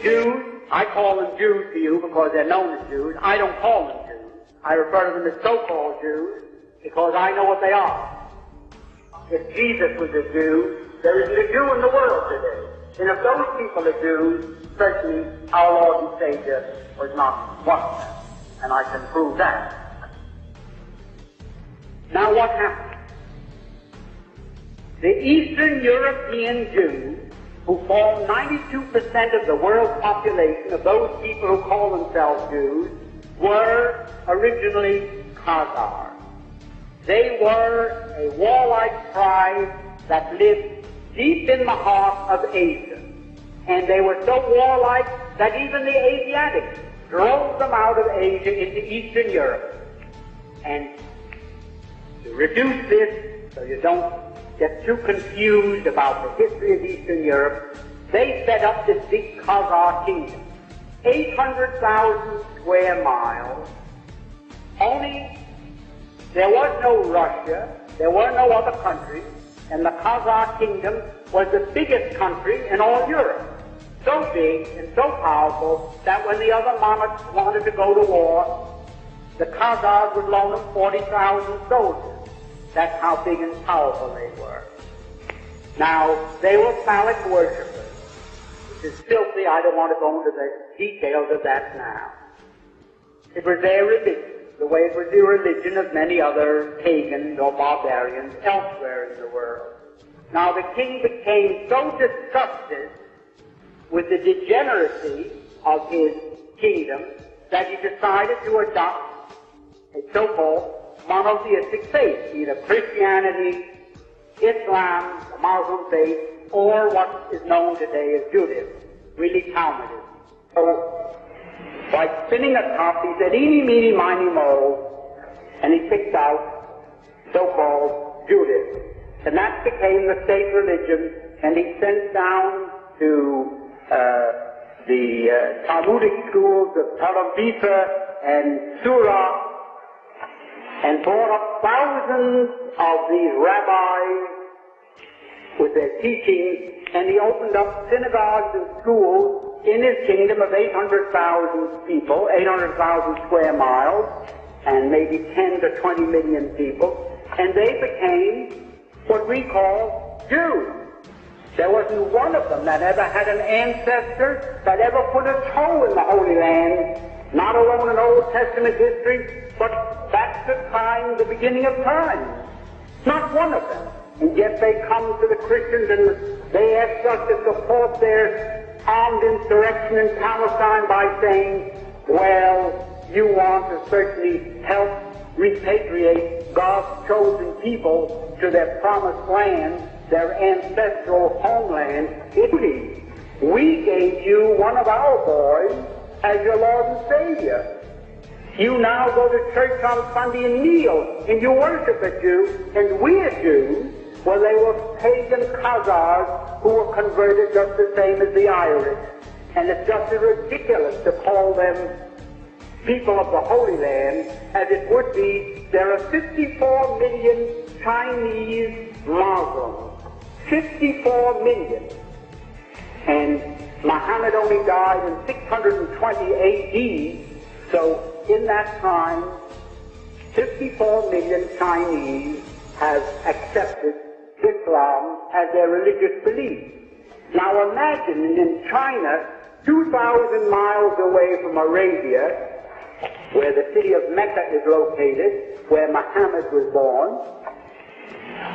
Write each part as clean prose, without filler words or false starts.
Jews, I call them Jews to you because they're known as Jews. I don't call them Jews. I refer to them as so-called Jews because I know what they are. If Jesus was a Jew, there isn't a Jew in the world today. And if those people are Jews, certainly our Lord and Savior was not one of them. And I can prove that. Now what happened? The Eastern European Jews, who form 92% of the world's population, of those people who call themselves Jews, were originally Khazars. They were a warlike tribe that lived deep in the heart of Asia. And they were so warlike that even the Asiatics drove them out of Asia into Eastern Europe. And to reduce this, so you don't get too confused about the history of Eastern Europe, they set up this big Khazar kingdom. 800,000 square miles. Only there was no Russia, there were no other countries, and the Khazar kingdom was the biggest country in all Europe. So big and so powerful that when the other monarchs wanted to go to war, the Khazars would loan them 40,000 soldiers. That's how big and powerful they were. Now, they were phallic worshippers, which is filthy. I don't want to go into the details of that now. It was their religion, the way it was the religion of many other pagans or barbarians elsewhere in the world. Now, the king became so disgusted with the degeneracy of his kingdom that he decided to adopt a so-called monotheistic faith, either Christianity, Islam, the Muslim faith, or what is known today as Judaism, really Talmudism. So, by spinning a top, he said, eeny, meeny, miny, mo, and he picked out so-called Judaism. And that became the state religion, and he sent down to the Talmudic schools of Tel Aviv and Surah, and brought up thousands of these rabbis with their teachings, and he opened up synagogues and schools in his kingdom of 800,000 people, 800,000 square miles, and maybe 10 to 20 million people, and they became what we call Jews. There wasn't one of them that ever had an ancestor that ever put a toe in the Holy Land, not alone in Old Testament history, but back to time, the beginning of time. Not one of them. And yet they come to the Christians and they ask us to support their armed insurrection in Palestine by saying, well, you want to certainly help repatriate God's chosen people to their promised land, their ancestral homeland, Italy. We gave you one of our boys as your Lord and Savior. You now go to church on Sunday and kneel, and you worship a Jew, and we are Jews. Well, they were pagan Khazars who were converted just the same as the Irish. And it's just as ridiculous to call them people of the Holy Land as it would be. There are 54 million Chinese Muslims. 54 million. And Muhammad only died in 620 AD, so in that time, 54 million Chinese have accepted Islam as their religious belief. Now imagine in China, 2,000 miles away from Arabia, where the city of Mecca is located, where Muhammad was born,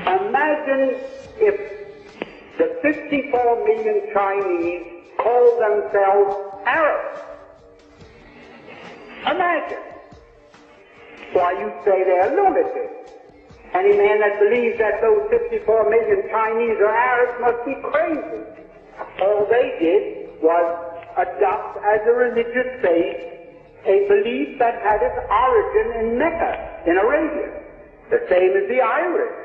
imagine if the 54 million Chinese call themselves Arabs. Imagine. Why, you say they're lunatics. Any man that believes that those 54 million Chinese are Arabs must be crazy. All they did was adopt as a religious faith a belief that had its origin in Mecca, in Arabia. The same as the Irish.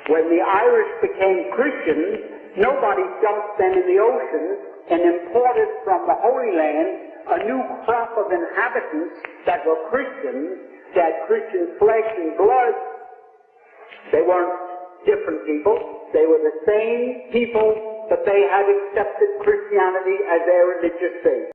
When the Irish became Christians, nobody dumped them in the ocean and imported from the Holy Land a new crop of inhabitants that were Christians, that Christian flesh and blood. They weren't different people. They were the same people that they had accepted Christianity as their religious faith.